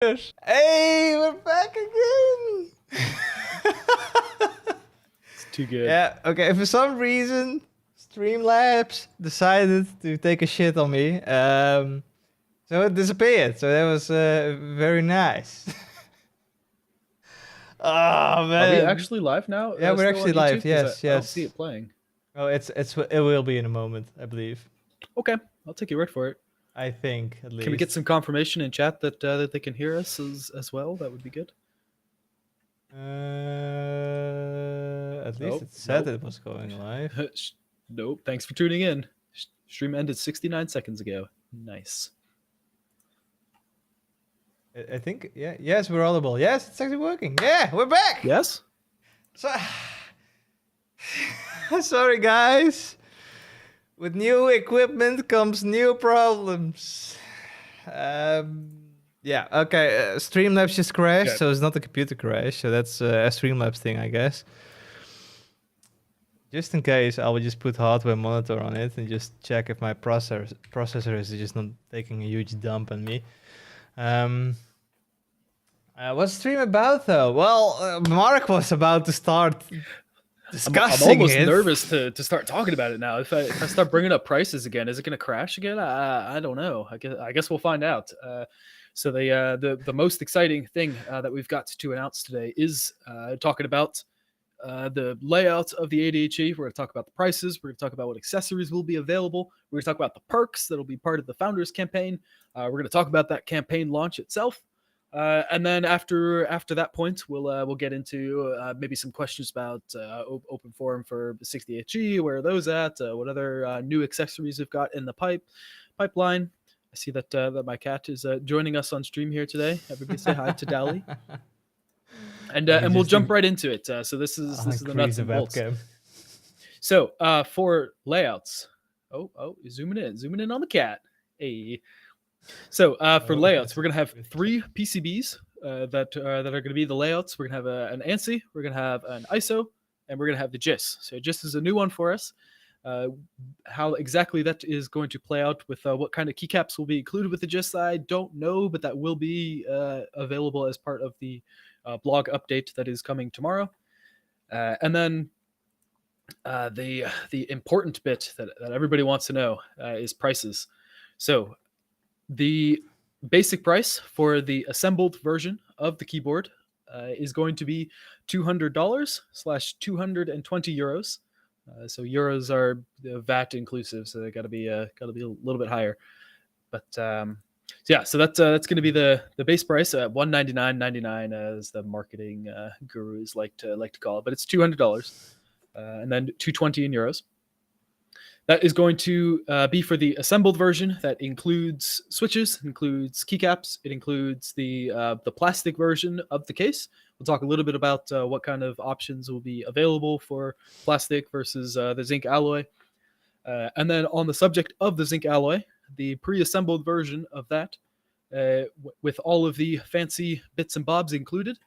Hey, we're back again. It's too good. Yeah, okay. For some reason, Streamlabs decided to take a shit on me. So it disappeared. So that was very nice. Oh Are we man. actually live now? Yeah, we're Still on actually live. YouTube? Because Yes, I don't see yes. it playing. Oh, it will be in a moment, I believe. Okay, I'll take your word for it. I think at Can we get least. some confirmation in chat that that they can hear us as well? That would be good. At least Nope, it said nope, it was going live. nope. Thanks for tuning in. Stream ended 69 seconds ago. Nice. I think, yeah, yes, we're audible. Yes, it's actually working. Yeah, we're back. Yes. So, sorry, guys. With new equipment comes new problems. Yeah, okay. Streamlabs just crashed, Okay. so it's not a computer crash. So that's a Streamlabs thing, I guess. Just in case, I will just put hardware monitor on it and just check if my processor is just not taking a huge dump on me. What's stream about though? Well, Mark was about to start I'm discussing almost it. nervous to start talking about it now. If I start bringing up prices again, is it going to crash again? I don't know. I guess we'll find out. So the most exciting thing that we've got to announce today is talking about the layout of the ADHE. We're going to talk about the prices. We're going to talk about what accessories will be available. We're going to talk about the perks that'll be part of the founders campaign. We're going to talk about that campaign launch itself. And then after that point, we'll get into maybe some questions about open forum for 68G. Where are those at? What other new accessories we've got in the pipeline? I see that that my cat is joining us on stream here today. Everybody say hi to Dali. And we'll jump right into it. So this is the nuts and bolts. Webcam. So for layouts, zooming in on the cat. Hey. So for layouts, we're gonna have 3 PCBs that are going to be the layouts. We're gonna have an ANSI, we're gonna have an ISO, and we're gonna have the GIS. So GIS is a new one for us. How exactly that is going to play out with what kind of keycaps will be included with the GIS, I don't know, but that will be available as part of the blog update that is coming tomorrow. And then the important bit that everybody wants to know is prices. So the basic price for the assembled version of the keyboard is going to be $200/220 euros. So euros are VAT inclusive, so they got to be a little bit higher. But so yeah, so that's going to be the base price at $199.99, as the marketing gurus like to call it. But it's $200, and then 220 in euros. That is going to be for the assembled version. That includes switches, includes keycaps. It includes the plastic version of the case. We'll talk a little bit about what kind of options will be available for plastic versus the zinc alloy. And then on the subject of the zinc alloy, the pre-assembled version of that, with all of the fancy bits and bobs included,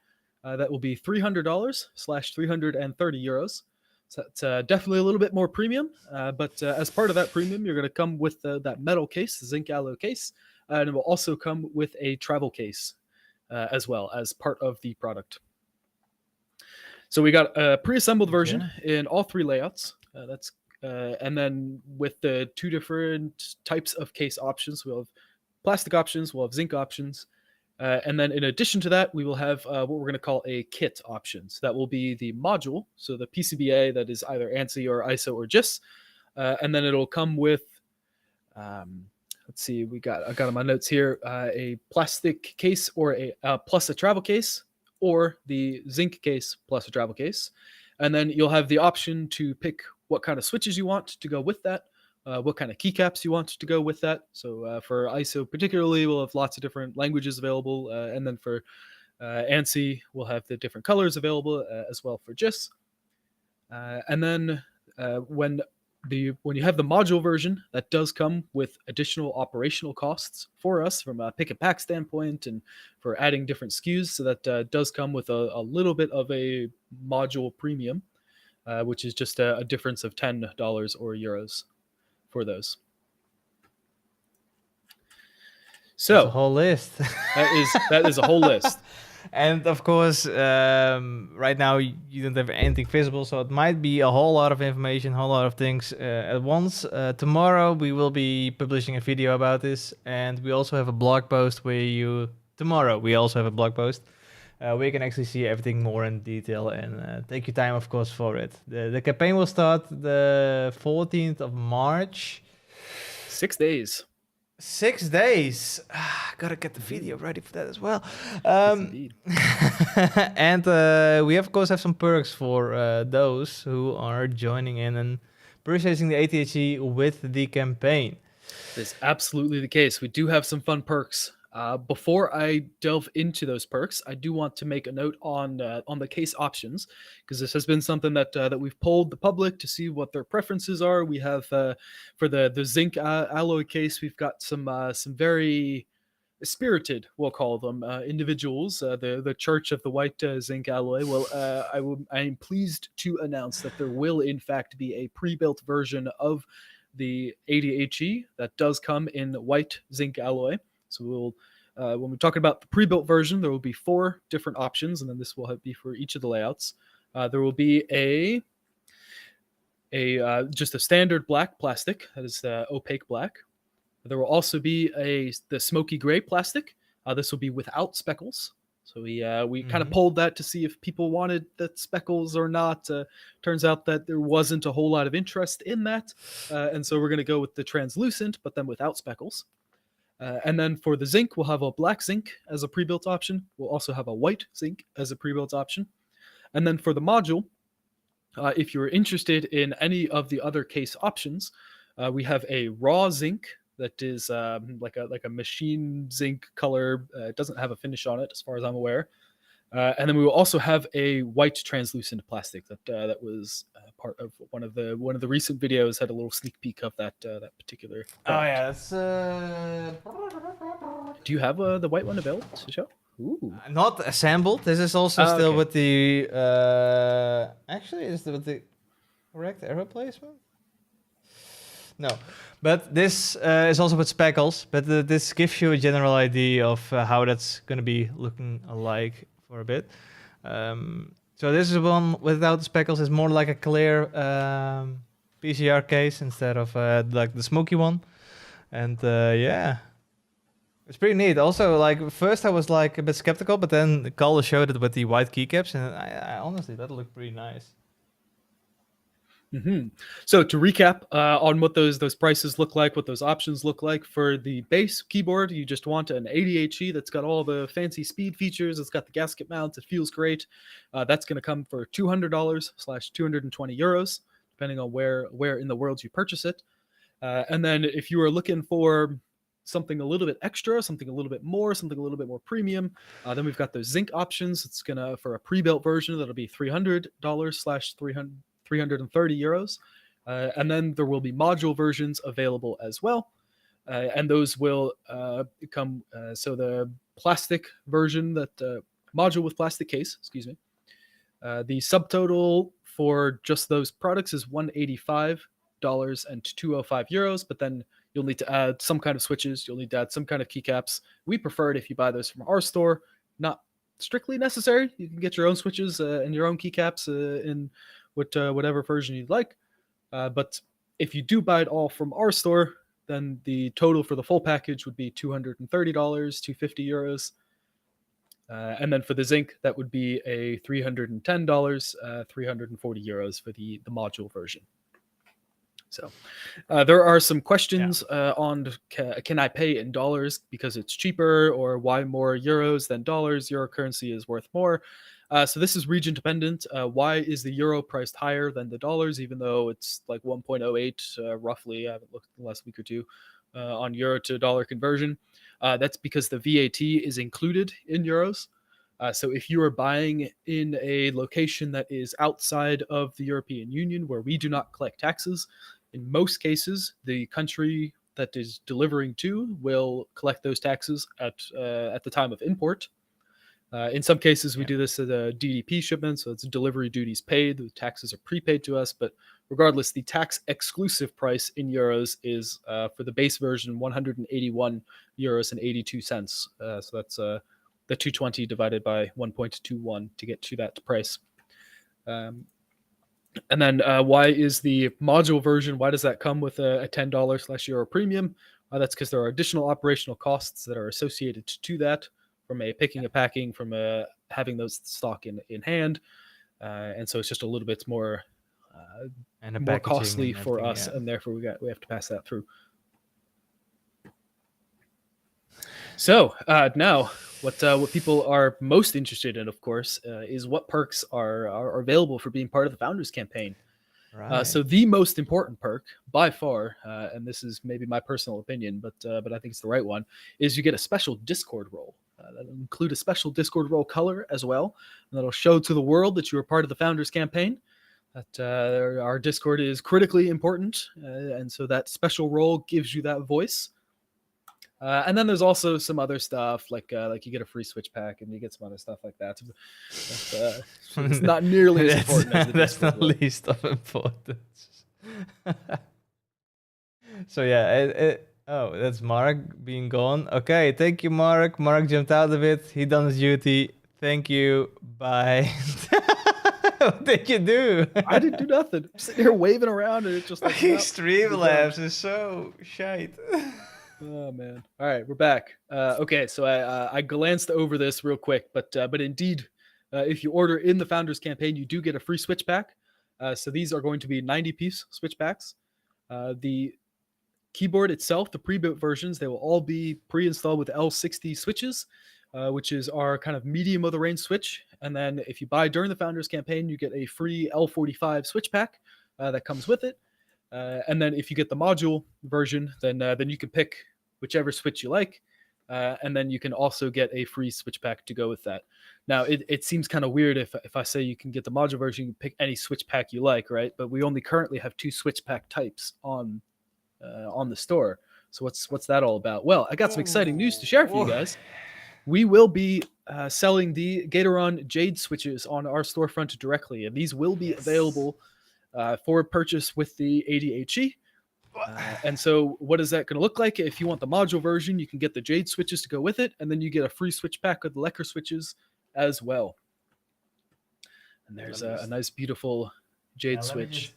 that will be $300/330 euros. So it's definitely a little bit more premium, but as part of that premium, you're going to come with that metal case, the zinc alloy case, and it will also come with a travel case as well as part of the product. So we got a pre-assembled version in all 3 layouts. And then with the 2 different types of case options, we'll have plastic options, we'll have zinc options. And then in addition to that, we will have what we're going to call a kit options. That will be the module, so the PCBA that is either ANSI or ISO or GIS. And then it'll come with, let's see, I got on my notes here, a plastic case or plus a travel case, or the zinc case plus a travel case. And then you'll have the option to pick what kind of switches you want to go with that. What kind of keycaps you want to go with that. So for ISO particularly, we'll have lots of different languages available. And then for ANSI, we'll have the different colors available as well for GIS. And then when you have the module version, that does come with additional operational costs for us from a pick and pack standpoint and for adding different SKUs. So that does come with a little bit of a module premium, which is just a difference of $10 or euros for those. That's a So whole list. that is a whole list. And of course, right now you don't have anything visible, so it might be a whole lot of information, a whole lot of things at once. Tomorrow we will be publishing a video about this, and we also have a blog post where you. Tomorrow we also have a blog post where you can actually see everything more in detail and take your time, of course, for it. The campaign will start the 14th of March. 6 days. 6 days. Gotta get the video ready for that as well. Yes, indeed. And we of course have some perks for those who are joining in and purchasing the ATHE with the campaign. That's absolutely the case. We do have some fun perks. Before I delve into those perks, I do want to make a note on the case options, because this has been something that we've polled the public to see what their preferences are. We have for the zinc alloy case, we've got some very spirited, we'll call them, individuals. The Church of the White Zinc Alloy. Well, I am pleased to announce that there will in fact be a pre-built version of the ADHE that does come in white zinc alloy. So we'll when we're talking about the pre-built version, there will be 4 different options, and then this will be for each of the layouts. There will be a just a standard black plastic, that is opaque black. There will also be the smoky gray plastic. This will be without speckles. So we kind of polled that to see if people wanted that speckles or not. Turns out that there wasn't a whole lot of interest in that, and so we're going to go with the translucent, but then without speckles. And then for the zinc, we'll have a black zinc as a pre-built option. We'll also have a white zinc as a pre-built option. And then for the module, if you're interested in any of the other case options, we have a raw zinc that is like a machine zinc color. It doesn't have a finish on it, as far as I'm aware. And then we will also have a white translucent plastic that was part of one of the recent videos. Had a little sneak peek of that particular product. Oh yeah, that's. Do you have the white one available to show? Ooh. Not assembled. This is also still okay. with the. Actually, is it with the correct arrow placement? No, but this is also with speckles. But this gives you a general idea of how that's going to be looking like for a bit. So this is one without the speckles. It's more like a clear PCR case instead of like the smoky one. And yeah, it's pretty neat. Also, like first I was like a bit skeptical, but then Carl showed it with the white keycaps, and I honestly that looked pretty nice. Mm-hmm. So to recap on what those prices look like, what those options look like for the base keyboard, you just want an ADHE that's got all the fancy speed features. It's got the gasket mount. It feels great. That's going to come for $200/220 euros, depending on where in the world you purchase it. And then if you are looking for something a little bit extra, something a little bit more premium, then we've got those zinc options. It's gonna, for a pre-built version, that'll be $300/330 euros. And then there will be module versions available as well. And those will come, so the plastic version, that module with plastic case, excuse me, the subtotal for just those products is $185 and 205 euros, but then you'll need to add some kind of switches, you'll need to add some kind of keycaps. We prefer it if you buy those from our store. Not strictly necessary. You can get your own switches and your own keycaps in whatever version you'd like. But if you do buy it all from our store, then the total for the full package would be $230, 250 euros. And then for the zinc, that would be a $310, 340 euros for the module version. So there are some questions on can I pay in dollars because it's cheaper, or why more euros than dollars? Euro currency is worth more. So this is region dependent. Why is the euro priced higher than the dollars, even though it's like 1.08 roughly? I haven't looked the last week or two on euro to dollar conversion. That's because the VAT is included in euros. So if you are buying in a location that is outside of the European Union, where we do not collect taxes, in most cases, the country that is delivering to will collect those taxes at the time of import. In some cases, we Yeah. do this as a DDP shipment, so it's delivery duties paid. The taxes are prepaid to us, but regardless, the tax exclusive price in euros is for the base version 181 euros and 82 cents. So that's the 220 divided by 1.21 to get to that price. And then why is the module version? Why does that come with a $10/euro premium? That's because there are additional operational costs that are associated to that, from a picking and packing, from having those stock in hand, and so it's just a little bit more And the more packaging costly and for everything, us, yeah. and therefore we have to pass that through. So now, what people are most interested in, of course, is what perks are available for being part of the Founders Campaign. Right. So the most important perk by far, and this is maybe my personal opinion, but I think it's the right one, is you get a special Discord role. That'll include a special Discord role color as well, and that'll show to the world that you are part of the Founders Campaign. That our Discord is critically important, and so that special role gives you that voice. And then there's also some other stuff like you get a free Switch pack and you get some other stuff like that. But, it's not nearly as important as the That's Discord not role. least of importance. So yeah, oh, that's Mark being gone. Okay, thank you, Mark. Mark jumped out of it. He done his duty. Thank you. Bye. What did you do? I didn't do nothing. I'm sitting here waving around and it's just like Fucking nope, we're done. Streamlabs is so shite. Oh man! All right, we're back. Okay, so I glanced over this real quick, but indeed, if you order in the Founders Campaign, you do get a free Switch pack. So these are going to be 90-piece Switch packs. The keyboard itself, the pre-built versions, they will all be pre-installed with L60 switches, which is our kind of medium of the range switch. And then if you buy during the Founders Campaign, you get a free L45 switch pack that comes with it. And then if you get the module version, then you can pick whichever switch you like, and then you can also get a free switch pack to go with that. Now, it seems kind of weird if I say you can get the module version, you can pick any switch pack you like, right? But we only currently have 2 switch pack types on the store. So what's that all about? Well, I got some exciting news to share for you guys. We will be selling the Gateron Jade switches on our storefront directly, and these will be available for purchase with the ADHE. And so what is that going to look like? If you want the module version, you can get the Jade switches to go with it, and then you get a free switch pack of the Lecker switches as well. And there's a nice, beautiful Jade switch.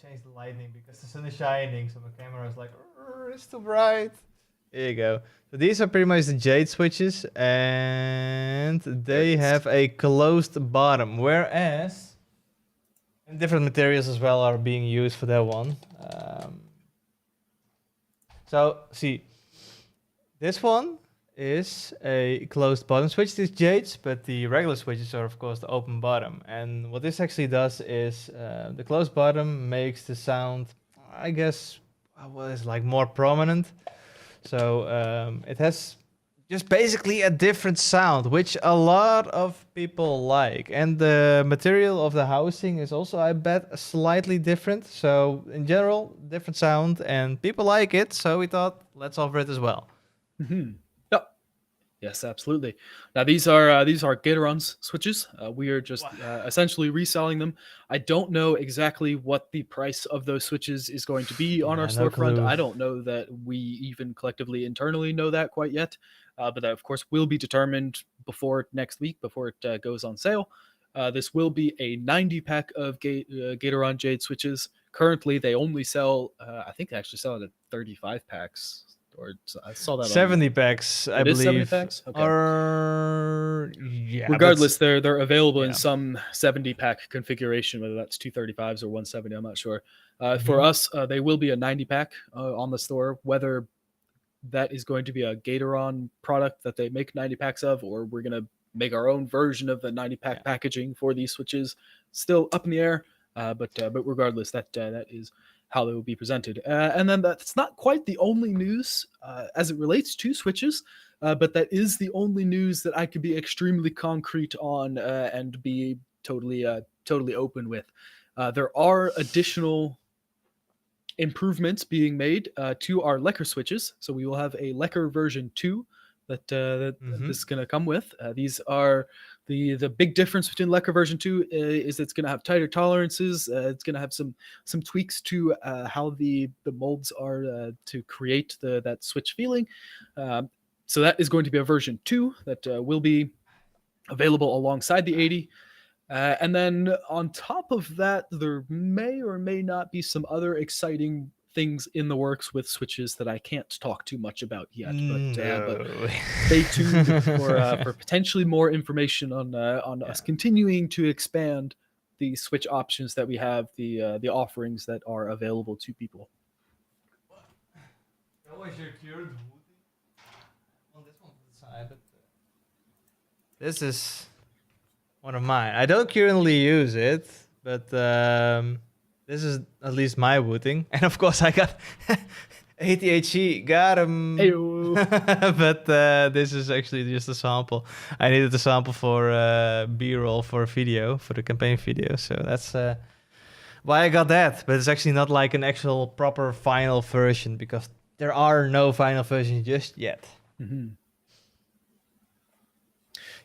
Change the lighting because the sun is shining, so my camera is like, it's too bright. There you go. So these are pretty much the Jade switches, and they have a closed bottom, whereas and different materials as well are being used for that one. So see, this one is a closed bottom switch, these Jades, but the regular switches are of course the open bottom. And what this actually does is the closed bottom makes the sound, I guess, like more prominent. So it has just basically a different sound, which a lot of people like. And the material of the housing is also, I bet, slightly different. So in general, different sound, and people like it. So we thought, let's offer it as well. Mm-hmm. Yep. Yes, absolutely. Now these are Gateron's switches. We are just essentially reselling them. I don't know exactly what the price of those switches is going to be on our storefront. Clue. I don't know that we even collectively internally know that quite yet. But that, of course, will be determined before next week, before it goes on sale. This will be a 90-pack of Gateron Jade switches. Currently, they only sell, I think they actually sell it at 35 packs. Or I saw that 70 packs, I believe. 70 packs? Okay. Yeah. Regardless, they're available in some 70-pack configuration, whether that's 235s or 170, I'm not sure. For us, they will be a 90-pack on the store, whether that is going to be a Gateron product that they make 90 packs of, or we're going to make our own version of the 90-pack packaging for these switches. Still up in the air, but regardless, that is how they will be presented. And then that's not quite the only news as it relates to switches, but that is the only news that I could be extremely concrete on and be totally open with. There are additional improvements being made to our Lecker switches. So we will have a Lecker version 2 that Mm-hmm. this is going to come with. These are the big difference between Lecker version 2 is it's going to have tighter tolerances. It's going to have some tweaks to how the molds are to create that switch feeling. So that is going to be a version 2 that will be available alongside the 80. And then on top of that, there may or may not be some other exciting things in the works with switches that I can't talk too much about yet. But No. stay tuned for potentially more information on us continuing to expand the switch options that we have, the offerings that are available to people. Always your current on this one to the side, but this is one of mine. I don't currently use it, but this is at least my Wooting. And of course, I got ATHE, got him. Heyo. But this is actually just a sample. I needed a sample for B-roll for a video, for the campaign video. So that's why I got that. But it's actually not like an actual proper final version because there are no final versions just yet. Mm-hmm.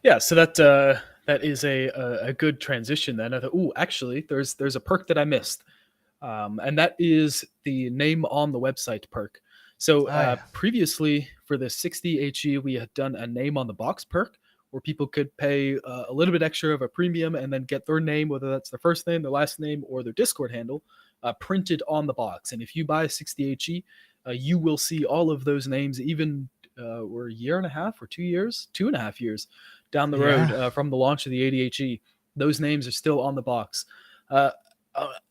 Yeah, so that is a good transition then. I thought, ooh, actually, there's a perk that I missed, and that is the name on the website perk. So previously for the 60 HE, we had done a name on the box perk where people could pay a little bit extra of a premium and then get their name, whether that's their first name, their last name, or their Discord handle, printed on the box. And if you buy a 60 HE, you will see all of those names, even we're a year and a half or 2 years, 2.5 years down the road from the launch of the 80 HE. Those names are still on the box.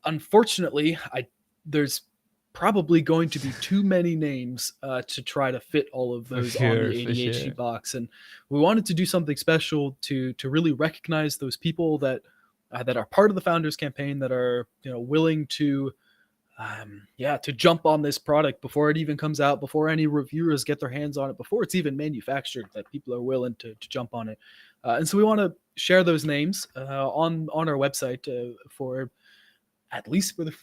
Unfortunately, there's probably going to be too many names to try to fit all of those on the 80 HE box, and we wanted to do something special to really recognize those people that are part of the Founders campaign, that are willing to to jump on this product before it even comes out, before any reviewers get their hands on it, before it's even manufactured, that people are willing to jump on it. And so we want to share those names on our website for at least for the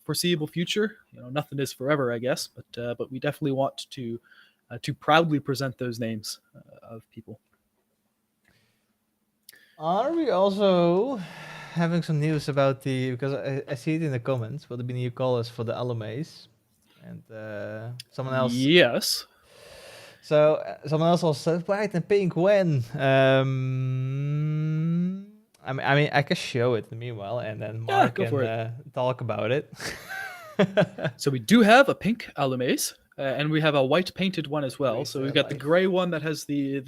foreseeable future. Nothing is forever, I guess, but we definitely want to proudly present those names of people. Are we also having some news about because I see it in the comments, will there be new colors for the Alamaze? And someone else. Yes. So someone else also said white and pink when. I mean, I can show it meanwhile, and then Mark can talk about it. So we do have a pink Alamaze, and we have a white painted one as well. So we've got the gray one that has the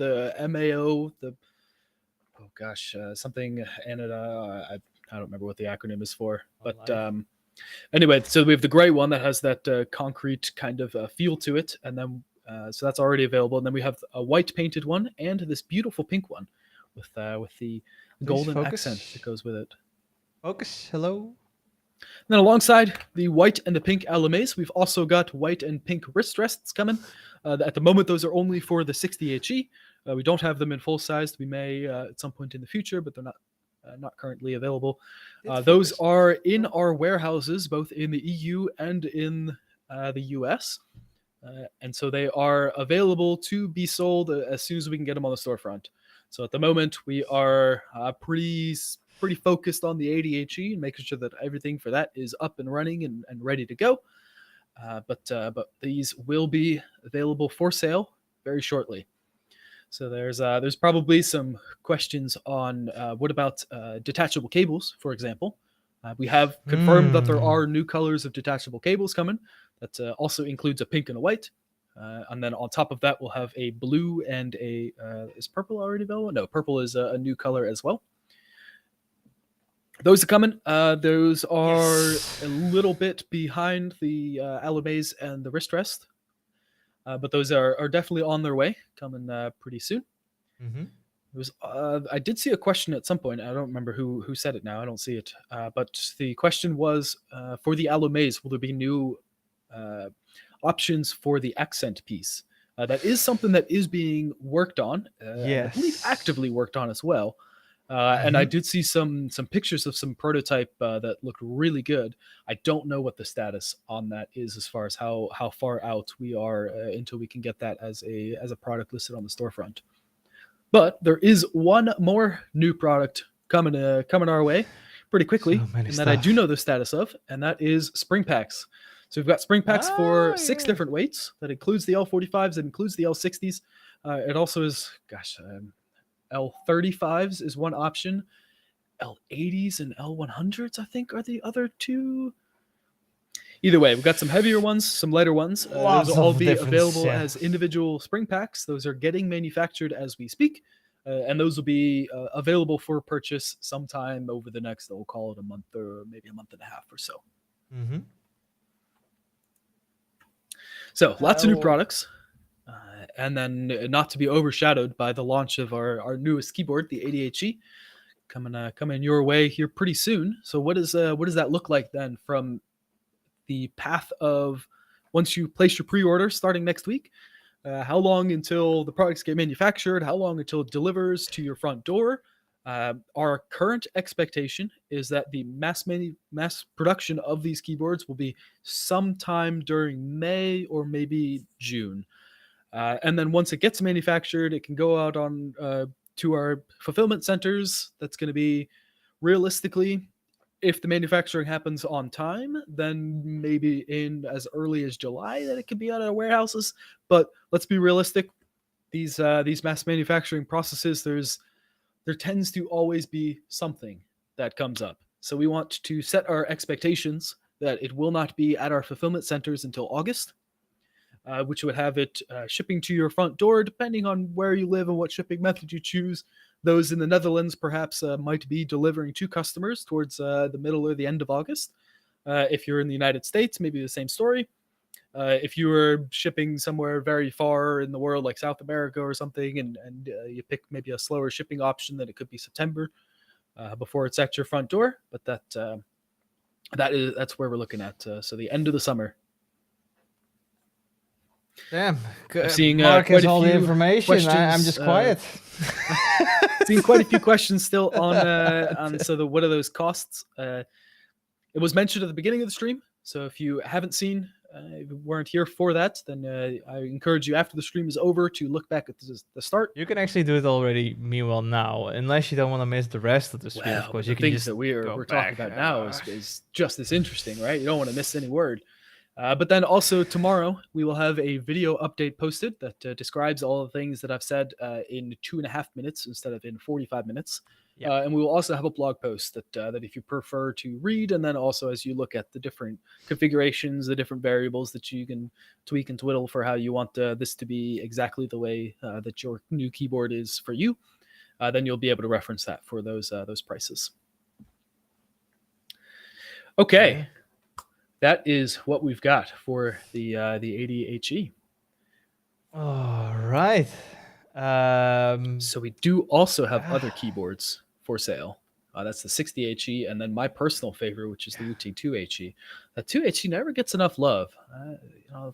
MAO, something, and I don't remember what the acronym is for, but anyway, so we have the gray one that has that concrete kind of feel to it, and then so that's already available. And then we have a white painted one and this beautiful pink one with the golden accent that goes with it. Focus, hello. And then alongside the white and the pink Alamaze, we've also got white and pink wrist rests coming. At the moment, those are only for the 60 HE. We don't have them in full size. We may at some point in the future, but they're not currently available. Those are in our warehouses, both in the EU and in the US. And so they are available to be sold as soon as we can get them on the storefront. So at the moment, we are pretty focused on the 80 HE and making sure that everything for that is up and running and ready to go. But these will be available for sale very shortly. So there's probably some questions on what about detachable cables, for example. We have confirmed that there are new colors of detachable cables coming. That also includes a pink and a white. And then on top of that, we'll have a blue and a... is purple already available? No, purple is a new color as well. Those are coming. Those are a little bit behind the Alamaze and the wrist rest. But those are definitely on their way, coming pretty soon. Mm-hmm. I did see a question at some point. I don't remember who said it now. I don't see it. But the question was, for the Alamaze, will there be new options for the accent piece? That is something that is being worked on. I believe actively worked on as well. And I Mhm. did see some pictures of some prototype that looked really good. I don't know what the status on that is as far as how far out we are until we can get that as a product listed on the storefront. But there is one more new product coming our way pretty So quickly, many and that I do know stuff. the status of, and that is spring packs. So we've got spring packs for Ah, 6 yes. different weights. That includes the L45s, it includes the L60s. It also is, L35s is one option. L80s and L100s, I think, are the other two. Either way, we've got some heavier ones, some lighter ones. Those will Lots all of be difference. available Yeah. as individual spring packs. Those are getting manufactured as we speak. And those will be available for purchase sometime over the next, we'll call it a month or maybe a month and a half or so. Mm-hmm. So lots of new Oh. products. And then not to be overshadowed by the launch of our newest keyboard, the ADHE, coming your way here pretty soon. So what does that look like then from the path of once you place your pre-order starting next week? How long until the products get manufactured? How long until it delivers to your front door? Our current expectation is that the mass production of these keyboards will be sometime during May or maybe June. And then once it gets manufactured, it can go out on to our fulfillment centers. That's going to be realistically, if the manufacturing happens on time, then maybe in as early as July that it could be out of warehouses. But let's be realistic. These mass manufacturing processes, there tends to always be something that comes up. So we want to set our expectations that it will not be at our fulfillment centers until August, which would have it shipping to your front door, depending on where you live and what shipping method you choose. Those in the Netherlands perhaps might be delivering to customers towards the middle or the end of August. If you're in the United States, maybe the same story. If you were shipping somewhere very far in the world, like South America or something, and you pick maybe a slower shipping option, then it could be September before it's at your front door. But that's where we're looking at. So the end of the summer. Damn. I'm seeing Mark quite has a all the few information. I'm questions. just quiet. Seeing quite a few questions still on so what are those costs? It was mentioned at the beginning of the stream, so if you haven't seen, if you weren't here for that, then I encourage you after the stream is over to look back at the start. You can actually do it already, meanwhile, now, unless you don't want to miss the rest of the stream. Of Well, course, the you can things just that go we're talking back. about now is just as interesting, right? You don't want to miss any word. But then also tomorrow we will have a video update posted that describes all the things that I've said in 2.5 minutes instead of in 45 minutes. Yeah. And we will also have a blog post that if you prefer to read, and then also as you look at the different configurations, the different variables that you can tweak and twiddle for how you want this to be exactly the way that your new keyboard is for you, then you'll be able to reference that for those prices. Okay. Yeah. That is what we've got for the ADHE. All right. So we do also have other keyboards for sale. That's the 60HE, and then my personal favorite, which is the Wooting 2HE. The 2HE never gets enough love.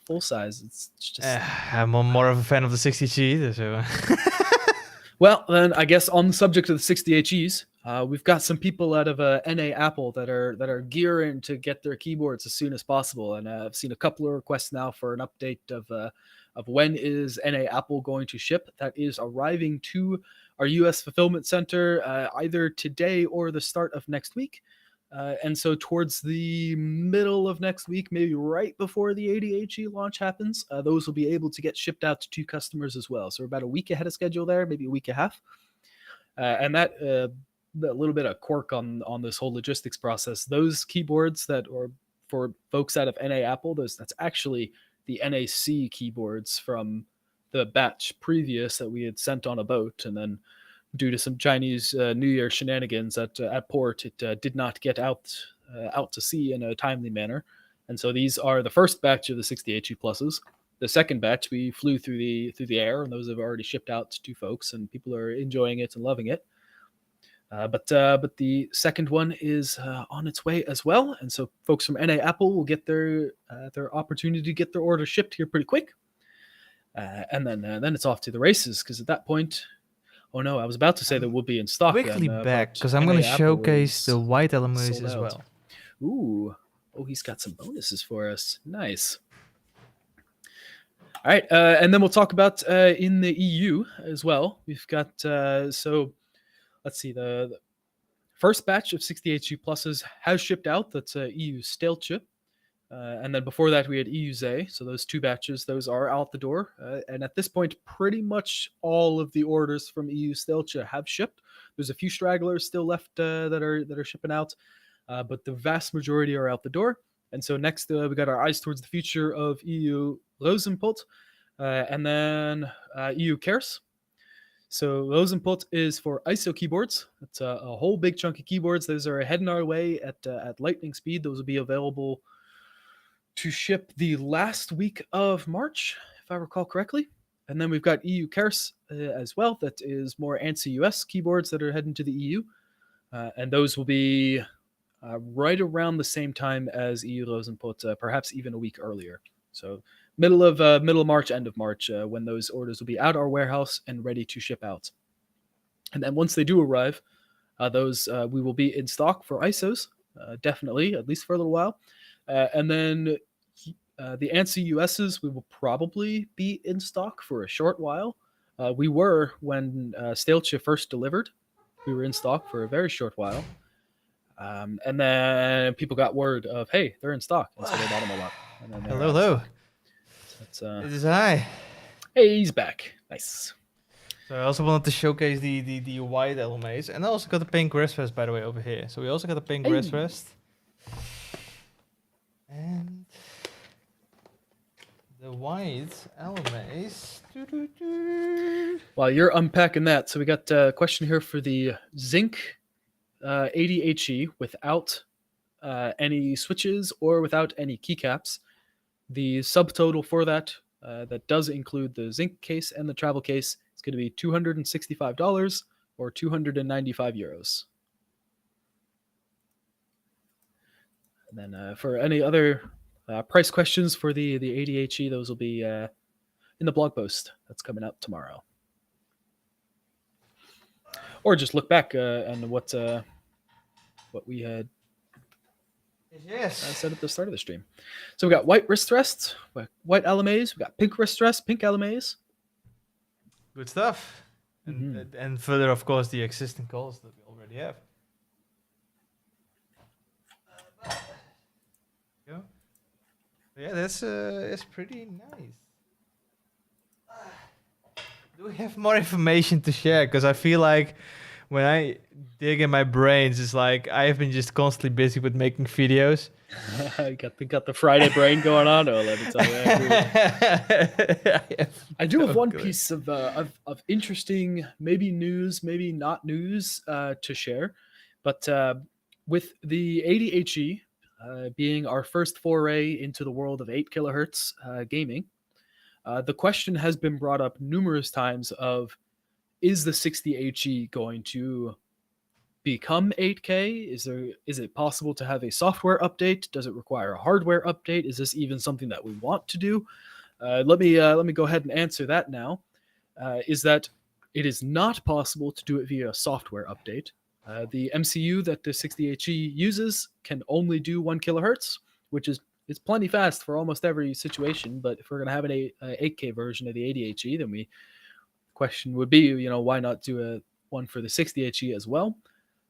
Full size, it's just. I'm more of a fan of the 60G. So. Well, then I guess on the subject of the 60HEs, we've got some people out of NA Apple that are gearing to get their keyboards as soon as possible, and I've seen a couple of requests now for an update of when is NA Apple going to ship. That is arriving to our U.S. fulfillment center either today or the start of next week. And so towards the middle of next week, maybe right before the ADHE launch happens, those will be able to get shipped out to customers as well. So we're about a week ahead of schedule there, maybe a week and a half. And that a little bit of quirk on this whole logistics process. Those keyboards that are for folks out of NA Apple, that's actually the NAC keyboards from the batch previous that we had sent on a boat, and then due to some Chinese New Year shenanigans at port, it did not get out to sea in a timely manner. And so these are the first batch of the 60HE pluses. The second batch we flew through the air, and those have already shipped out to folks, and people are enjoying it and loving it. But the second one is on its way as well, and so folks from NA Apple will get their opportunity to get their order shipped here pretty quick, and then it's off to the races, because at that point, Oh no, I was about to say that will be in stock Quickly then, back, but because I'm going to NA Apple showcase the is white LMAs sold as out. well. Ooh. Oh, he's got some bonuses for us. Nice. All right, and then we'll talk about in the EU as well. We've got so let's see the first batch of 60HG pluses has shipped out. That's EU Steltje. And then before that, we had EU Zay. So those 2 batches, those are out the door. And at this point, pretty much all of the orders from EU Steltje have shipped. There's a few stragglers still left that are shipping out, but the vast majority are out the door. And so next, we got our eyes towards the future of EU Rosenpot, and then EU Kers. So Rosenpot is for ISO keyboards. It's a whole big chunk of keyboards. Those are heading our way at lightning speed. Those will be available to ship the last week of March, if I recall correctly. And then we've got EU Kers as well. That is more ANSI US keyboards that are heading to the EU. And those will be right around the same time as EU Rosenpot, perhaps even a week earlier. So middle of March, end of March, when those orders will be out our warehouse and ready to ship out. And then once they do arrive, those we will be in stock for ISOs, definitely, at least for a little while. And then the ANSI USs, we will probably be in stock for a short while. We were when Steltje first delivered. We were in stock for a very short while. And then people got word of, hey, they're in stock. And so they bought them a lot. And then Hello. So It is I. hey, he's back. Nice. So I also wanted to showcase the white LMAs. And I also got the pink wrist rest, by the way, over here. So we also got the pink wrist rest. And the white LMAs. While you're unpacking that, so we got a question here for the Zinc 80HE without any switches or without any keycaps. The subtotal for that, that does include the Zinc case and the travel case, is going to be $265 or €295. And then for any other price questions for the 80HE, those will be in the blog post that's coming out tomorrow. Or just look back on what we had said at the start of the stream. So we got white wrist rests, white LMAs, we got pink wrist rests, pink LMAs. Good stuff. And further, of course, the existing calls that we already have. Yeah, that's it's pretty nice. Do we have more information to share? Because I feel like when I dig in my brains, it's like I've been just constantly busy with making videos. You got the Friday brain going on. Oh, let me tell you. I do have one piece of interesting, maybe news, maybe not news, to share. But with the 80HE being our first foray into the world of 8 kilohertz gaming, the question has been brought up numerous times of, is the 60HE going to become 8K? Is it possible to have a software update? Does it require a hardware update? Is this even something that we want to do? Let me go ahead and answer that now. Is that it is not possible to do it via a software update. The MCU that the 60HE uses can only do 1 kilohertz, which is plenty fast for almost every situation. But if we're going to have an 8K version of the 80HE, then the question would be, why not do one for the 60HE as well?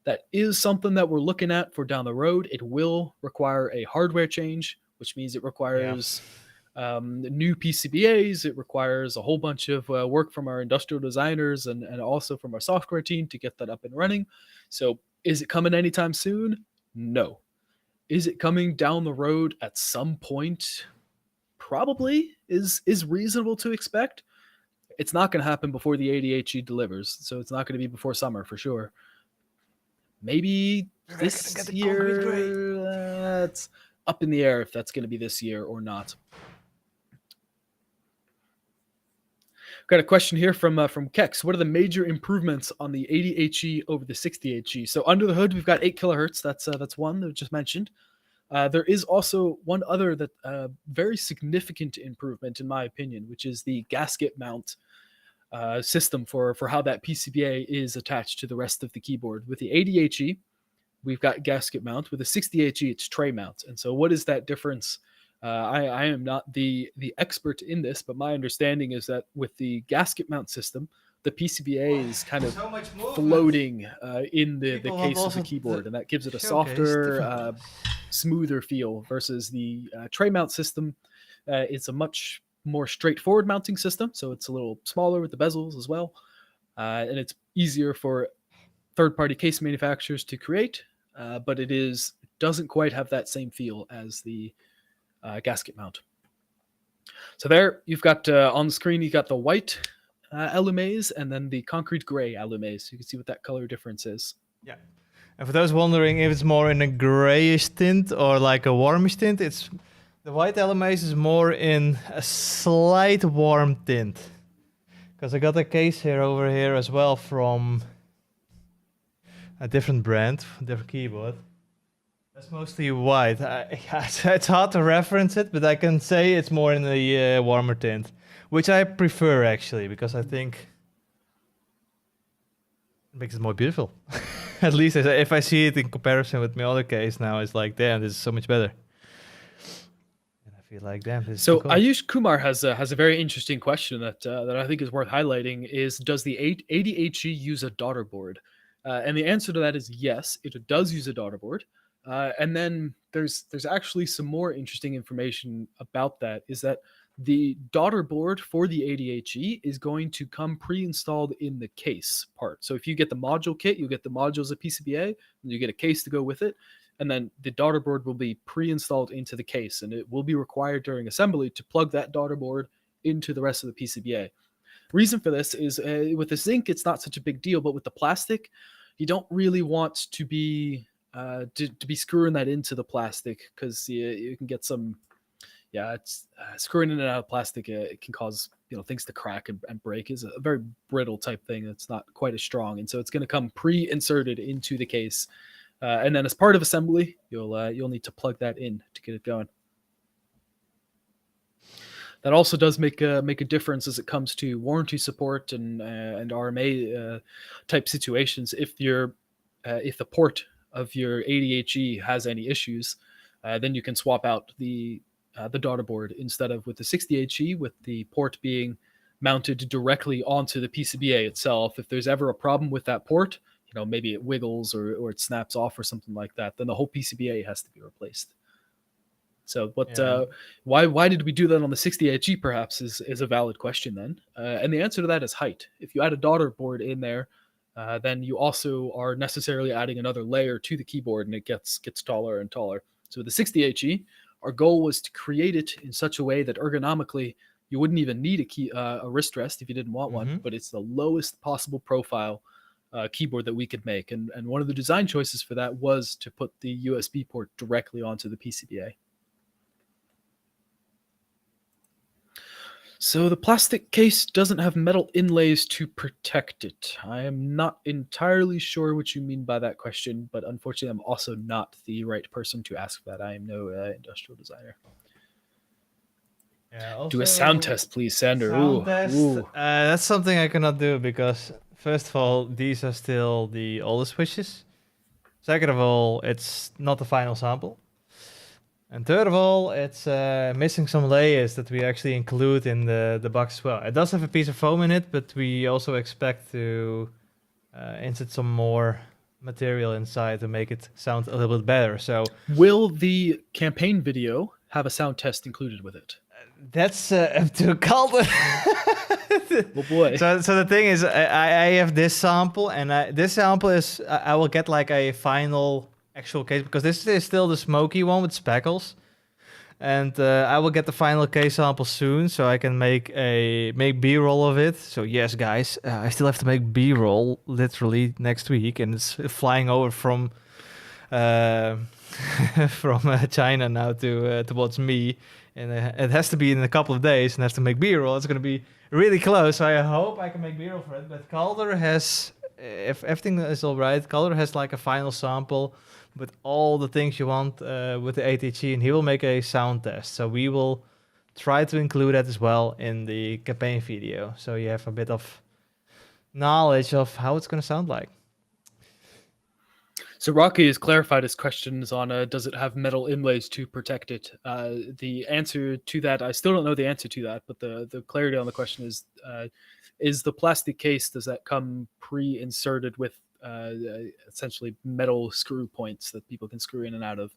That is something that we're looking at for down the road. It will require a hardware change, which means it requires new PCBAs. It requires a whole bunch of work from our industrial designers and also from our software team to get that up and running. So is it coming anytime soon? No. Is it coming down the road at some point? Probably is reasonable to expect. It's not going to happen before the 80HE delivers, so it's not going to be before summer for sure. Maybe this year. That's up in the air if that's going to be this year or not. Got a question here from Kex. What are the major improvements on the 80HE over the 60HE? So under the hood, we've got 8 kilohertz. That's one that I just mentioned. There is also one other that very significant improvement in my opinion, which is the gasket mount system for how that PCBA is attached to the rest of the keyboard. With the 80HE, we've got gasket mount. With the 60HE, it's tray mount. And so, what is that difference? I am not the expert in this, but my understanding is that with the gasket mount system, the PCBA is kind of So much movement. floating in the People want case of also the keyboard, and that gives it a showcase softer, different things. smoother feel versus the tray mount system. It's a much more straightforward mounting system, so it's a little smaller with the bezels as well, and it's easier for third-party case manufacturers to create, but it doesn't quite have that same feel as the gasket mount. So there, you've got on the screen, you got the white LMAs and then the concrete gray LMAs. So you can see what that color difference is. Yeah. And for those wondering if it's more in a grayish tint or like a warmish tint, it's the white LMAs is more in a slight warm tint. Because I got a case here over here as well from a different brand, different keyboard. That's mostly white. It's hard to reference it, but I can say it's more in the warmer tint, which I prefer actually, because I think it makes it more beautiful. At least if I see it in comparison with my other case now, it's like, damn, this is so much better. And I feel like, damn, this is So too cool. Ayush Kumar has a very interesting question that I think is worth highlighting. Is does the 80HE use a daughter board? And the answer to that is yes, it does use a daughter board. And then there's actually some more interesting information about that. Is that the daughter board for the 80HE is going to come pre-installed in the case part. So if you get the module kit, you'll get the modules of PCBA, and you get a case to go with it. And then the daughter board will be pre-installed into the case, and it will be required during assembly to plug that daughter board into the rest of the PCBA. Reason for this is with the zinc, it's not such a big deal, but with the plastic, you don't really want to be screwing that into the plastic, because you can get some, it's screwing in and out of plastic. It can cause things to crack and break. Is a very brittle type thing. It's not quite as strong, and so it's going to come pre-inserted into the case, and then as part of assembly, you'll need to plug that in to get it going. That also does make a difference as it comes to warranty support and RMA type situations. If the port of your 80HE has any issues, then you can swap out the daughter board instead of with the 60HE, with the port being mounted directly onto the PCBA itself. If there's ever a problem with that port, maybe it wiggles or it snaps off or something like that, then the whole PCBA has to be replaced. So why did we do that on the 60HE perhaps is a valid question then. And the answer to that is height. If you add a daughter board in there, then you also are necessarily adding another layer to the keyboard, and it gets taller and taller. So with the 60HE, our goal was to create it in such a way that ergonomically you wouldn't even need a wrist rest if you didn't want one, but it's the lowest possible profile keyboard that we could make. And one of the design choices for that was to put the USB port directly onto the PCBA. So the plastic case doesn't have metal inlays to protect it. I am not entirely sure what you mean by that question, but unfortunately I'm also not the right person to ask that. I am no industrial designer. Yeah, do a sound test, please, Sander. Sound test. That's something I cannot do because, first of all, these are still the oldest switches. Second of all, it's not the final sample. And third of all, it's missing some layers that we actually include in the box as well. It does have a piece of foam in it, but we also expect to insert some more material inside to make it sound a little bit better. So, will the campaign video have a sound test included with it? That's up to Calder. Oh boy. So the thing is, I have this sample, and this sample is I will get like a final actual case, because this is still the smoky one with speckles, and I will get the final case sample soon, so I can make B-roll of it. So yes, guys, I still have to make B-roll literally next week, and it's flying over from China now towards me, and it has to be in a couple of days, and I have to make B-roll. It's going to be really close, so I hope I can make B-roll for it. But Calder has, if everything is all right, Calder has like a final sample with all the things you want with the 80HE, and he will make a sound test. So we will try to include that as well in the campaign video, so you have a bit of knowledge of how it's going to sound like. So Rocky has clarified his questions on does it have metal inlays to protect it? The answer to that, I still don't know the answer to that, but the clarity on the question is the plastic case, does that come pre-inserted with essentially metal screw points that people can screw in and out of?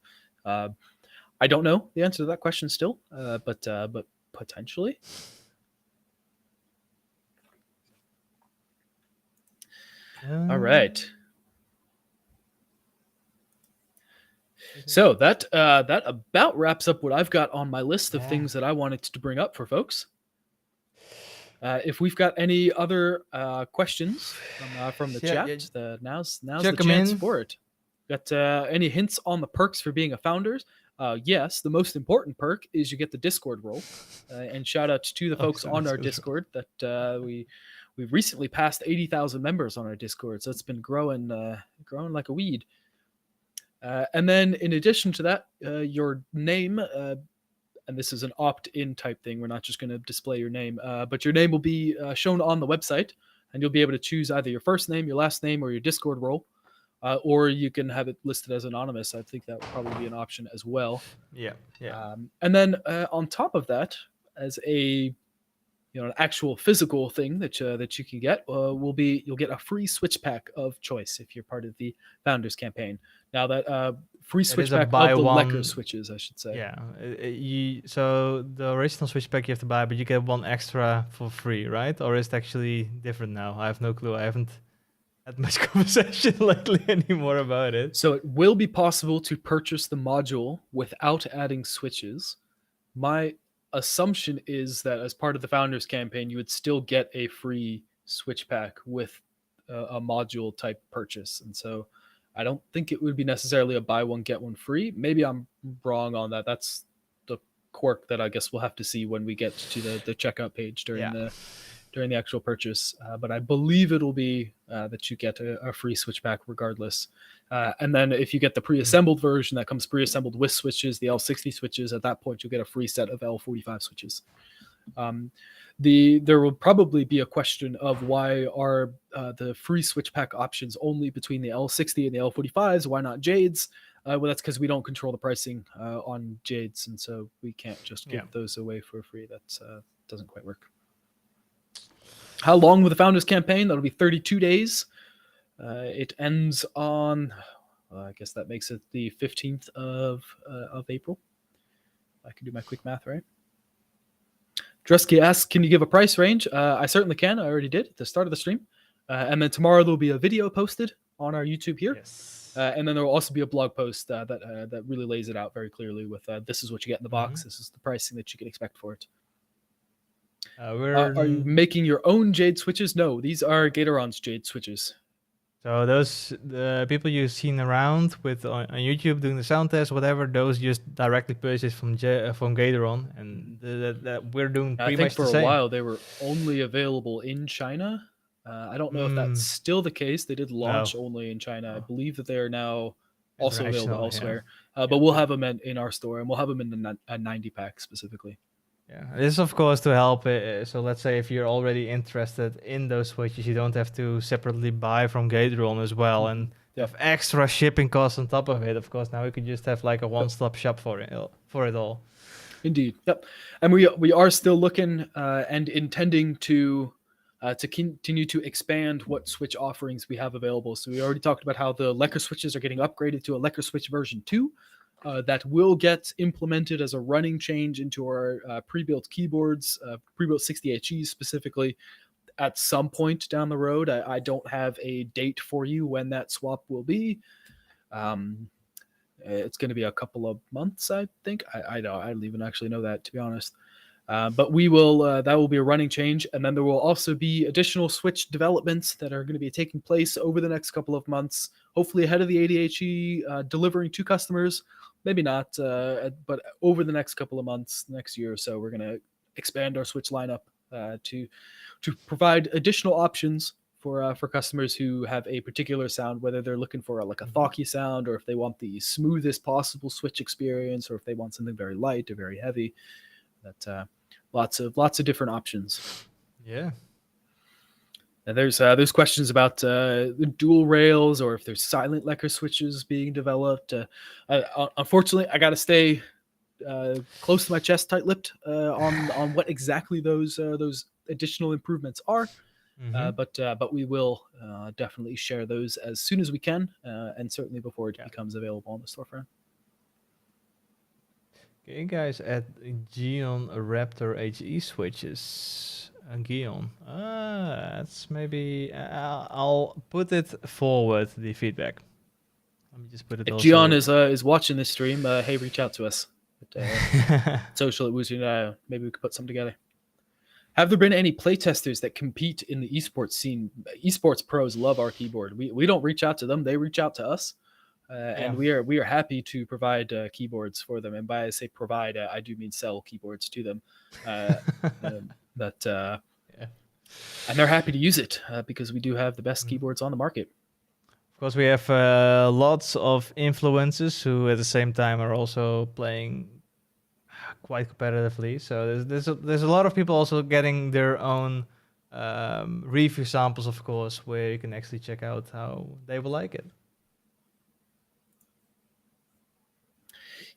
I don't know the answer to that question still, but potentially. All right. So that about wraps up what I've got on my list of things that I wanted to bring up for folks. If we've got any other questions from the chat, now's the chance for it. Got any hints on the perks for being a founder? Yes, the most important perk is you get the Discord role. And shout out to the folks on our Discord that we've recently passed 80,000 members on our Discord, so it's been growing like a weed. And then in addition to that, your name, and this is an opt-in type thing. We're not just going to display your name, but your name will be shown on the website, and you'll be able to choose either your first name, your last name, or your Discord role, or you can have it listed as anonymous. I think that would probably be an option as well. Yeah. And then on top of that, as a an actual physical thing that you can get you'll get a free switch pack of choice if you're part of the founders campaign. Now that free switch pack of the Lecker switches, I should say. Yeah. So the original switch pack you have to buy, but you get one extra for free, right? Or is it actually different now? I have no clue. I haven't had much conversation lately anymore about it. So it will be possible to purchase the module without adding switches. My assumption is that as part of the founders campaign, you would still get a free switch pack with a module type purchase. And so I don't think it would be necessarily a buy one, get one free. Maybe I'm wrong on that. That's the quirk that I guess we'll have to see when we get to the checkout page during the actual purchase. But I believe it'll be that you get a free switch pack regardless. And then if you get the pre-assembled version that comes pre-assembled with switches, the L60 switches, at that point you'll get a free set of L45 switches. There will probably be a question of why are the free switch pack options only between the L60 and the L45s? Why not Jades? Well, that's because we don't control the pricing on Jades, and so we can't just give those away for free. That doesn't quite work. How long will the founders campaign? That'll be 32 days. It ends on, I guess that makes it the 15th of April. I can do my quick math, right? Drusky asks, can you give a price range? I certainly can. I already did at the start of the stream. And then tomorrow there'll be a video posted on our YouTube here. Yes. And then there will also be a blog post that really lays it out very clearly with this is what you get in the box. This is the pricing that you can expect for it. Are you making your own Jade switches? No, these are Gateron's Jade switches. So those the people you've seen around with on YouTube doing the sound test, whatever, those just directly purchased from Gateron, and that we're doing pretty much the same. For a while they were only available in China. I don't know if that's still the case. They did launch only in China. I believe that they are now also available elsewhere. But we'll have them in our store, and we'll have them in a 90 pack specifically. Yeah, this is of course to help. So let's say if you're already interested in those switches, you don't have to separately buy from Gateron as well, and have extra shipping costs on top of it. Of course, now we could just have like a one-stop shop for it all. Indeed. Yep. And we are still looking and intending to continue to expand what switch offerings we have available. So we already talked about how the Lecker switches are getting upgraded to a Lecker switch version 2. That will get implemented as a running change into our pre-built keyboards, pre-built 60HEs specifically, at some point down the road. I don't have a date for you when that swap will be. It's going to be a couple of months, I think. I don't even actually know that, to be honest. But we will. That will be a running change, and then there will also be additional Switch developments that are going to be taking place over the next couple of months. Hopefully ahead of the ADHE, delivering to customers. Maybe not, but over the next couple of months, next year or so, we're going to expand our Switch lineup to provide additional options for customers who have a particular sound, whether they're looking for like a thocky sound, or if they want the smoothest possible Switch experience, or if they want something very light or very heavy. That lots of different options. Yeah. There's questions about the dual rails or if there's silent Lecker switches being developed. Unfortunately, I got to stay close to my chest, tight-lipped on what exactly those additional improvements are. Mm-hmm. But we will definitely share those as soon as we can, and certainly before it Yeah. becomes available on the storefront. Okay, guys, at Geon Raptor HE switches. Geon. That's maybe. I'll put it forward, the feedback. Let me just put it If also. Gian is watching this stream, hey, reach out to us. Social at Wooting, maybe we could put something together. Have there been any playtesters that compete in the esports scene? Esports pros love our keyboard. We don't reach out to them; they reach out to us, and we are happy to provide keyboards for them. And by I say provide, I do mean sell keyboards to them. Yeah. And they're happy to use it because we do have the best keyboards on the market. Of course, we have lots of influencers who, at the same time, are also playing quite competitively. So there's a lot of people also getting their own review samples, of course, where you can actually check out how they will like it.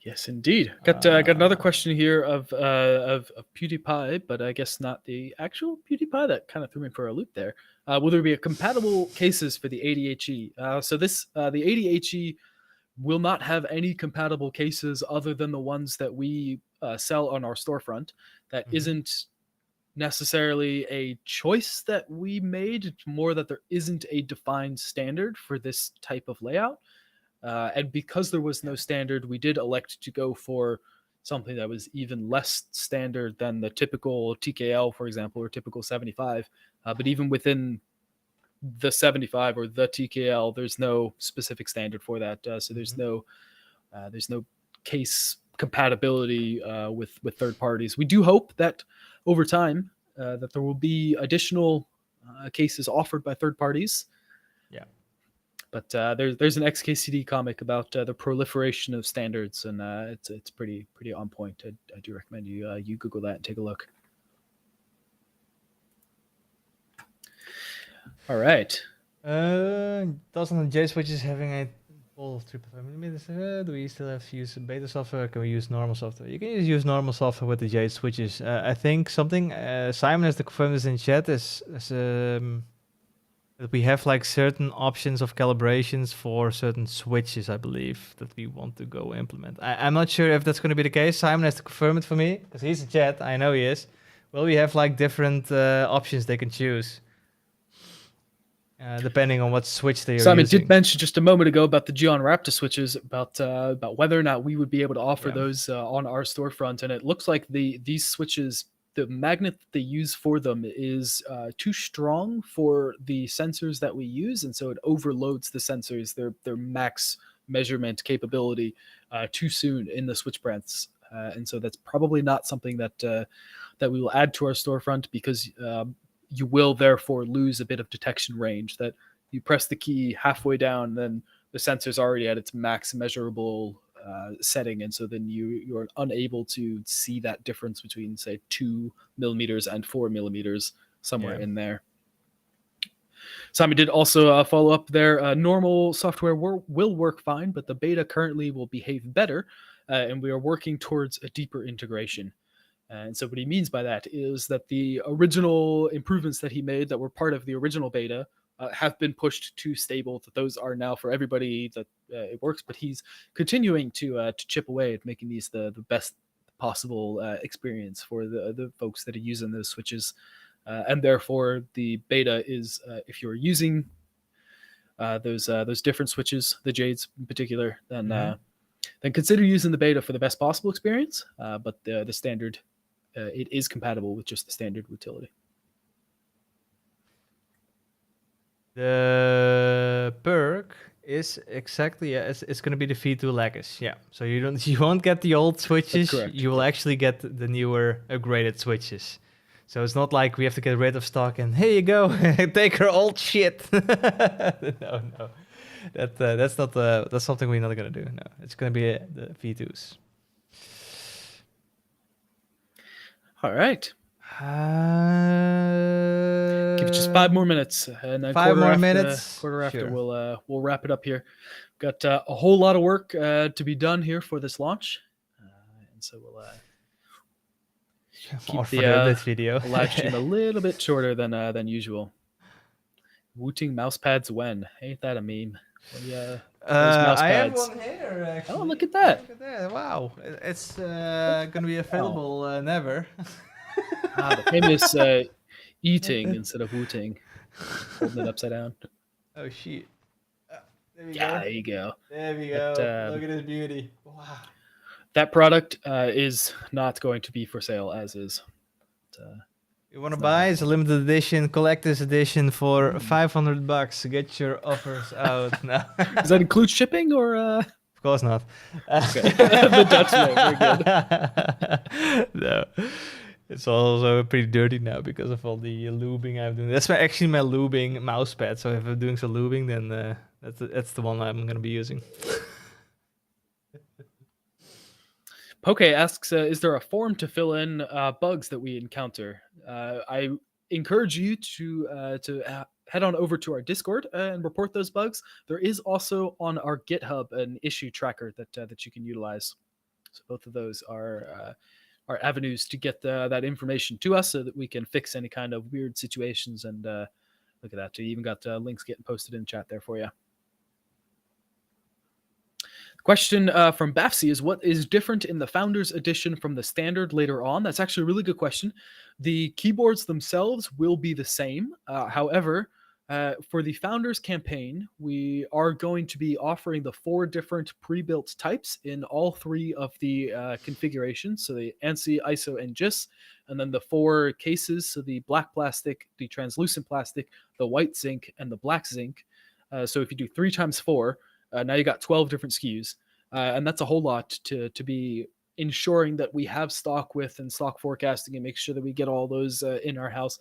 Yes, indeed. Got another question here of PewDiePie, but I guess not the actual PewDiePie. That kind of threw me for a loop there. Will there be a compatible cases for the ADHE? So this the ADHE will not have any compatible cases other than the ones that we sell on our storefront. That isn't necessarily a choice that we made. It's more that there isn't a defined standard for this type of layout. And because there was no standard, we did elect to go for something that was even less standard than the typical TKL, for example, or typical 75. But even within the 75 or the TKL, there's no specific standard for that. So there's no case compatibility with third parties. We do hope that over time that there will be additional cases offered by third parties. Yeah. But there's an XKCD comic about the proliferation of standards, and it's pretty on point. I do recommend you Google that and take a look. All right. Doesn't J switches having a ball of 3.5 millimeters? Do we still have to use beta software? Or can we use normal software? You can use normal software with the Jade switches. I think something Simon has to confirm this in chat is that we have like certain options of calibrations for certain switches, I believe, that we want to go implement. I'm not sure if that's going to be the case. Simon has to confirm it for me because he's in chat. I know he is. Well, we have like different options they can choose. Depending on what switch they are Simon using. did mention just a moment ago about the Geon Raptor switches, about whether or not we would be able to offer those on our storefront, and it looks like these switches, the magnet that they use for them is too strong for the sensors that we use, and so it overloads the sensors, their max measurement capability too soon in the switch breadths, and so that's probably not something that we will add to our storefront because you will therefore lose a bit of detection range. That you press the key halfway down, then the sensor's already at its max measurable setting, and so then you're unable to see that difference between, say, 2 millimeters and 4 millimeters somewhere in there. Simon did also follow up there. Normal software will work fine, but the beta currently will behave better, and we are working towards a deeper integration. And so what he means by that is that the original improvements that he made that were part of the original beta have been pushed to stable, that those are now for everybody, that it works, but he's continuing to chip away at making these the best possible experience for the folks that are using those switches. And therefore the beta is, if you're using those different switches, the Jades in particular, then consider using the beta for the best possible experience. But the standard, it is compatible with just the standard utility. The perk is exactly it's going to be the V2 Legacy. Yeah, so you won't get the old switches. You will actually get the newer upgraded switches. So it's not like we have to get rid of stock and here you go, take our old shit. No, that's not that's something we're not gonna do. No, it's gonna be the V2s. All right. just 5 more minutes, and then 5 more minutes. quarter after Sure. we'll wrap it up here. Got a whole lot of work to be done here for this launch, and so we'll Or keep for the update video. the live stream a little bit shorter than usual. Wooting mouse pads when? Ain't that a meme? Those mouse I have pads. one here, actually. Oh, look at that. Look at that. Wow. It's gonna be available never. The famous eating instead of wooting. Holding it upside down. Oh, shit. There we Yeah, go. there you go. There we But, go. Look at this beauty. Wow. That product is not going to be for sale as is. You want to It's not buy? It's a happening. limited edition, collector's edition for $500. Get your offers out now. Does that include shipping or? Of course not. Okay. The Dutch way, very good. No. It's also pretty dirty now because of all the lubing I'm doing. That's actually my lubing mouse pad. So if I'm doing some lubing, then that's the one I'm going to be using. Poke asks, is there a form to fill in bugs that we encounter? I encourage you to head on over to our Discord and report those bugs. There is also on our GitHub an issue tracker that you can utilize. So both of those are avenues to get that information to us so that we can fix any kind of weird situations. And look at that, you even got links getting posted in chat there for you. Question from Bafsy is, what is different in the Founders Edition from the Standard later on? That's actually a really good question. The keyboards themselves will be the same. However, for the Founders campaign, we are going to be offering the 4 different pre-built types in all 3 of the configurations. So the ANSI, ISO, and GIS, and then the 4 cases. So the black plastic, the translucent plastic, the white zinc, and the black zinc. So if you do 3 times 4, now you got 12 different SKUs, and that's a whole lot to be ensuring that we have stock with and stock forecasting and make sure that we get all those in our house.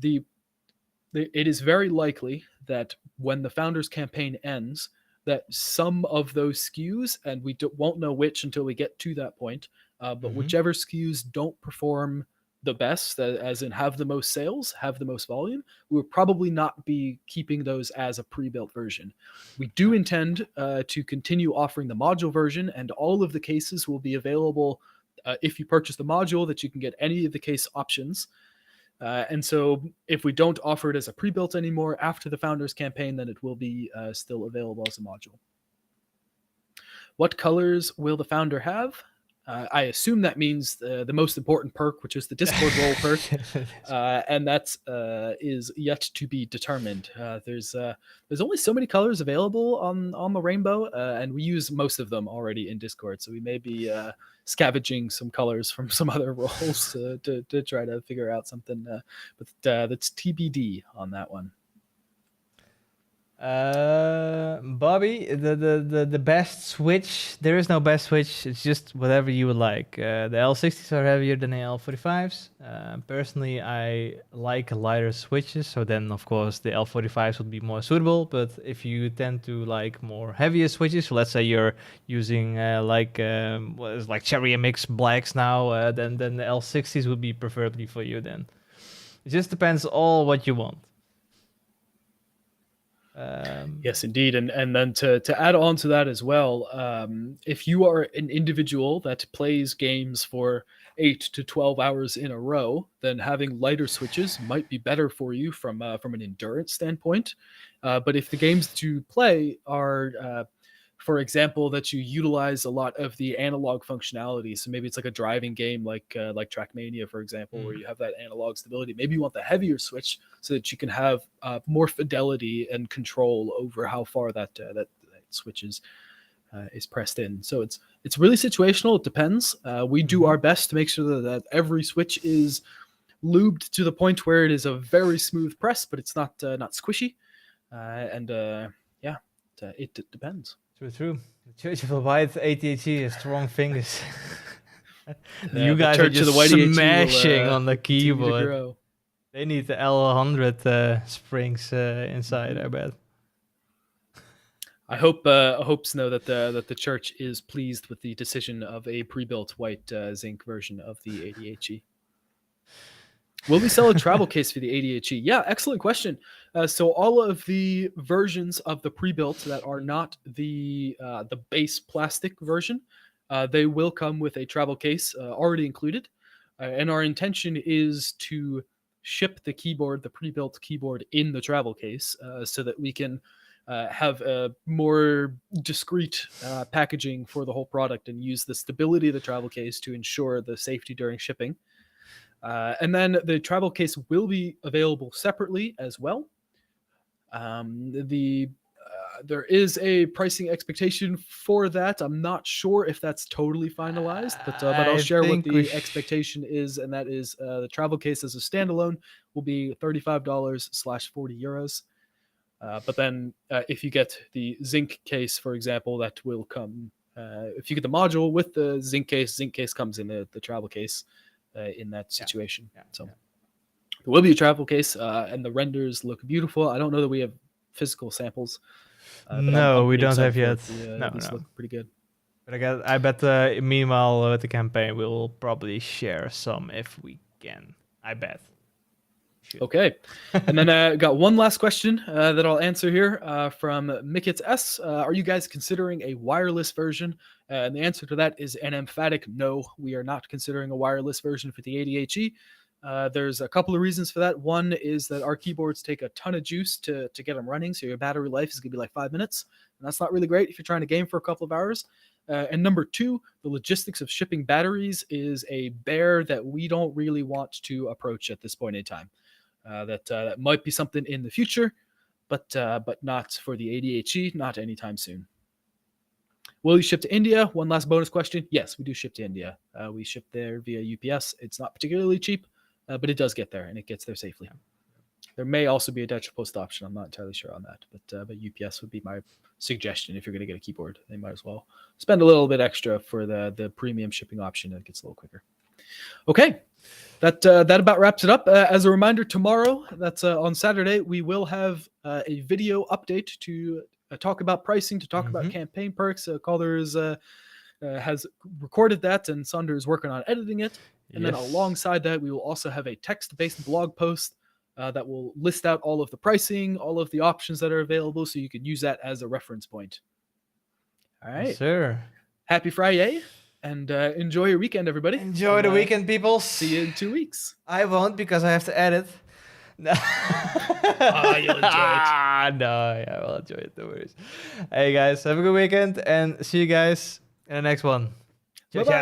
It is very likely that when the Founders campaign ends, that some of those SKUs, and we won't know which until we get to that point, but whichever SKUs don't perform the best, as in have the most sales, have the most volume, we will probably not be keeping those as a pre-built version. We do intend to continue offering the module version, and all of the cases will be available if you purchase the module, that you can get any of the case options. And so if we don't offer it as a pre-built anymore after the Founders campaign, then it will be still available as a module. What colors will the Founder have? I assume that means the most important perk, which is the Discord role perk, and that is yet to be determined. There's only so many colors available on the rainbow, and we use most of them already in Discord. So we may be scavenging some colors from some other roles to try to figure out something, but that's TBD on that one. Bobby, the best switch, there is no best switch, it's just whatever you would like. The L60s are heavier than the L45s. Personally, I like lighter switches, so then of course the L45s would be more suitable, but if you tend to like more heavier switches, so let's say you're using like Cherry MX blacks now, then the L60s would be preferably for you then. It just depends all what you want. Yes, indeed. And then to add on to that as well, if you are an individual that plays games for 8 to 12 hours in a row, then having lighter switches might be better for you from an endurance standpoint. But if the games that you play are, for example, that you utilize a lot of the analog functionality, so maybe it's like a driving game like Trackmania, for example, where you have that analog stability. Maybe you want the heavier switch so that you can have more fidelity and control over how far that switch is pressed in. So it's really situational. It depends. We do our best to make sure that every switch is lubed to the point where it is a very smooth press, but it's not squishy. It depends. True. The Church of the White ATHE has strong fingers. You The guys Church are of the just White ATHE smashing will, on the continue to keyboard. grow. They need the L100 springs inside, I bet. I hope Snow that the church is pleased with the decision of a pre-built white zinc version of the ADHE. Will we sell a travel case for the ADHE? Yeah, excellent question. So all of the versions of the pre-built that are not the base plastic version, they will come with a travel case already included, and our intention is to ship the keyboard, the pre-built keyboard, in the travel case, so that we can have a more discreet packaging for the whole product and use the stability of the travel case to ensure the safety during shipping. And then the travel case will be available separately as well. There is a pricing expectation for that. I'm not sure if that's totally finalized, but I'll I share what think we the expectation is, and that is the travel case as a standalone will be $35/€40. But then if you get the zinc case, for example, that will come. If you get the module with the zinc case comes in the travel case in that situation. So there will be a travel case, and the renders look beautiful. I don't know that we have physical samples. But No, I'm we pretty don't have excited yet. for it. No, These no. look pretty good. But I bet meanwhile with the campaign we'll probably share some if we can. I bet. Should. Okay. And then got one last question that I'll answer here from Mickets S. Are you guys considering a wireless version? And the answer to that is an emphatic no. We are not considering a wireless version for the ADHE. There's a couple of reasons for that. One is that our keyboards take a ton of juice to get them running, so your battery life is going to be like 5 minutes, and that's not really great if you're trying to game for a couple of hours. And number two, the logistics of shipping batteries is a bear that we don't really want to approach at this point in time. That might be something in the future, but not for the ADHE, not anytime soon. Will you ship to India? One last bonus question. Yes, we do ship to India. We ship there via UPS. It's not particularly cheap, but it does get there, and it gets there safely. There may also be a Dutch post option. I'm not entirely sure on that, but UPS would be my suggestion if you're going to get a keyboard. They might as well spend a little bit extra for the premium shipping option. It gets a little quicker. Okay, that about wraps it up. As a reminder, tomorrow, that's on Saturday, we will have a video update to talk about pricing, to talk about campaign perks. Calder has recorded that, and Sander is working on editing it. And then alongside that, we will also have a text-based blog post that will list out all of the pricing, all of the options that are available, so you can use that as a reference point. All right. Yes, sir. Happy Friday, and enjoy your weekend, everybody. Enjoy the weekend, people. See you in 2 weeks. I won't, because I have to edit. No. You'll enjoy it. No, yeah, I will enjoy it. No worries. Hey, guys, have a good weekend, and see you guys in the next one. Ciao, Bye-bye. ciao.